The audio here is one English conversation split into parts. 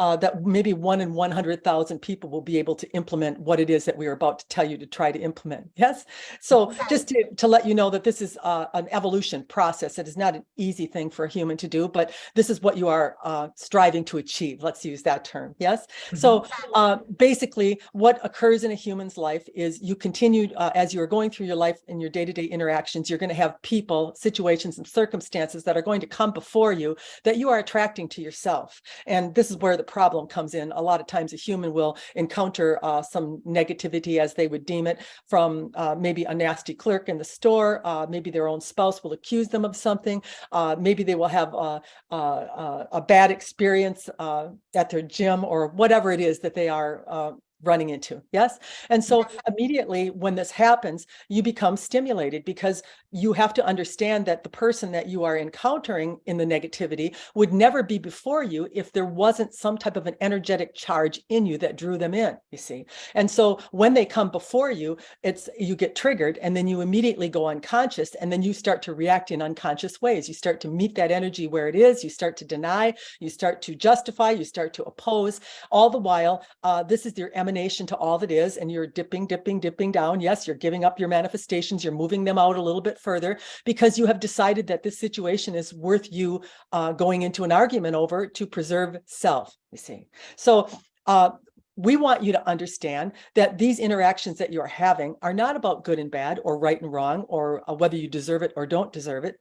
that maybe 1 in 100,000 people will be able to implement what it is that we are about to tell you to try to implement. Yes. So just to let you know that this is an evolution process. It is not an easy thing for a human to do, but this is what you are striving to achieve. Let's use that term. Yes. So basically what occurs in a human's life is you continue as you're going through your life in your day-to-day interactions, you're going to have people, situations, and circumstances that are going to come before you that you are attracting to yourself. And this is where the problem comes in. A lot of times a human will encounter some negativity, as they would deem it, from maybe a nasty clerk in the store. Maybe their own spouse will accuse them of something. Maybe they will have a bad experience at their gym, or whatever it is that they are running into. Yes. And so immediately when this happens, you become stimulated, because you have to understand that the person that you are encountering in the negativity would never be before you if there wasn't some type of an energetic charge in you that drew them in, you see. And so when they come before you, you get triggered, and then you immediately go unconscious, and then you start to react in unconscious ways. You start to meet that energy where it is. You start to deny, you start to justify, you start to oppose. All the while, this is your emanation to all that is, and you're dipping down. Yes, you're giving up your manifestations, you're moving them out a little bit further, because you have decided that this situation is worth you going into an argument over to preserve self, you see. So we want you to understand that these interactions that you're having are not about good and bad, or right and wrong, or whether you deserve it or don't deserve it.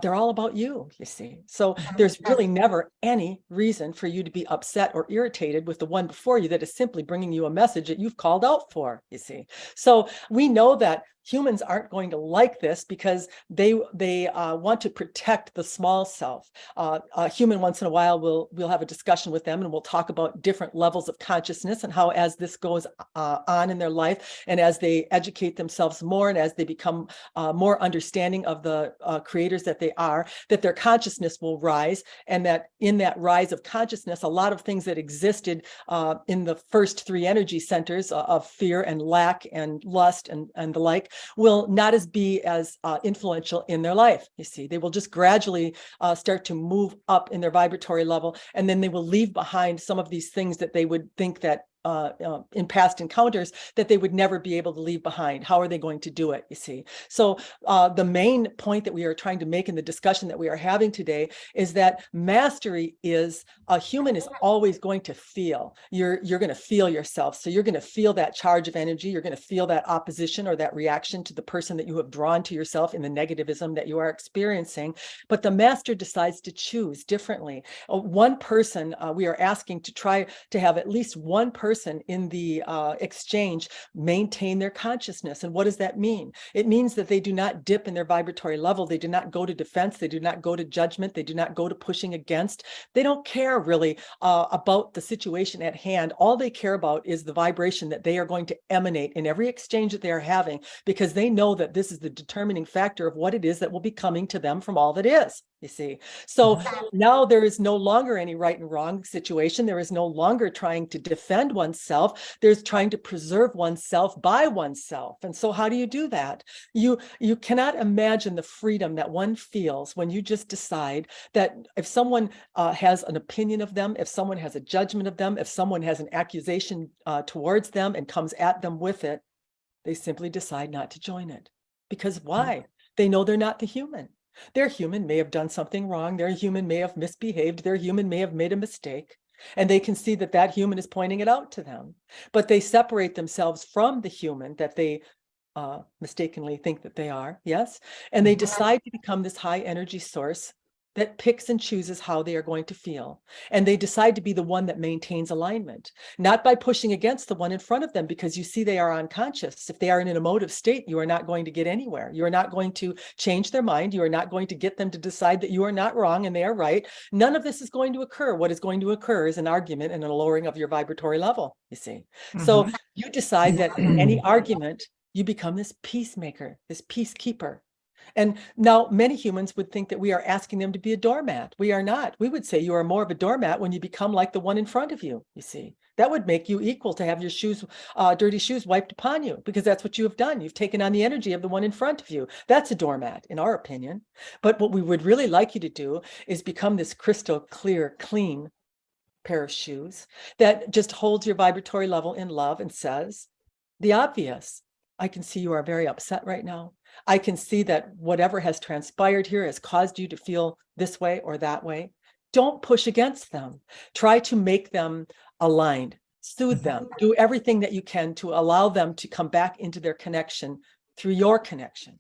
They're all about you, you see. So there's really never any reason for you to be upset or irritated with the one before you that is simply bringing you a message that you've called out for, you see. So we know that humans aren't going to like this, because they want to protect the small self. A human, once in a while, we'll have a discussion with them, and we'll talk about different levels of consciousness, and how, as this goes on in their life, and as they educate themselves more, and as they become more understanding of the creators that they are, that their consciousness will rise, and that in that rise of consciousness, a lot of things that existed in the first three energy centers of fear and lack and lust and the like, will not be as influential in their life. You see, they will just gradually start to move up in their vibratory level, and then they will leave behind some of these things that they would think that in past encounters that they would never be able to leave behind. How are they going to do it, you see? So the main point that we are trying to make in the discussion that we are having today is that mastery is, a human is always going to feel. You're going to feel yourself. So you're going to feel that charge of energy. You're going to feel that opposition or that reaction to the person that you have drawn to yourself in the negativism that you are experiencing. But the master decides to choose differently. One person, we are asking to try to have at least one person in the exchange maintain their consciousness. And what does that mean? It means that they do not dip in their vibratory level. They do not go to defense. They do not go to judgment. They do not go to pushing against. They don't care really about the situation at hand. All they care about is the vibration that they are going to emanate in every exchange that they are having, because they know that this is the determining factor of what it is that will be coming to them from all that is, you see. So now there is no longer any right and wrong situation. There is no longer trying to defend oneself. There's trying to preserve oneself by oneself. And so how do you do that? You cannot imagine the freedom that one feels when you just decide that if someone has an opinion of them, if someone has a judgment of them, if someone has an accusation towards them and comes at them with it, they simply decide not to join it. Because why? They know they're not the human. Their human may have done something wrong. Their human may have misbehaved. Their human may have made a mistake. And they can see that that human is pointing it out to them. But they separate themselves from the human that they mistakenly think that they are, yes? And they decide to become this high energy source that picks and chooses how they are going to feel. And they decide to be the one that maintains alignment, not by pushing against the one in front of them, because you see they are unconscious. If they are in an emotive state, you are not going to get anywhere. You are not going to change their mind. You are not going to get them to decide that you are not wrong and they are right. None of this is going to occur. What is going to occur is an argument and a lowering of your vibratory level, you see. So you decide that in any argument, you become this peacemaker, this peacekeeper. And now many humans would think that we are asking them to be a doormat. We are not. We would say you are more of a doormat when you become like the one in front of you, you see. That would make you equal to have your shoes, dirty shoes wiped upon you, because that's what you have done. You've taken on the energy of the one in front of you. That's a doormat, in our opinion. But what we would really like you to do is become this crystal clear, clean pair of shoes that just holds your vibratory level in love and says the obvious. I can see you are very upset right now. I can see that whatever has transpired here has caused you to feel this way or that way. Don't push against them. Try to make them aligned, soothe them, do everything that you can to allow them to come back into their connection through your connection.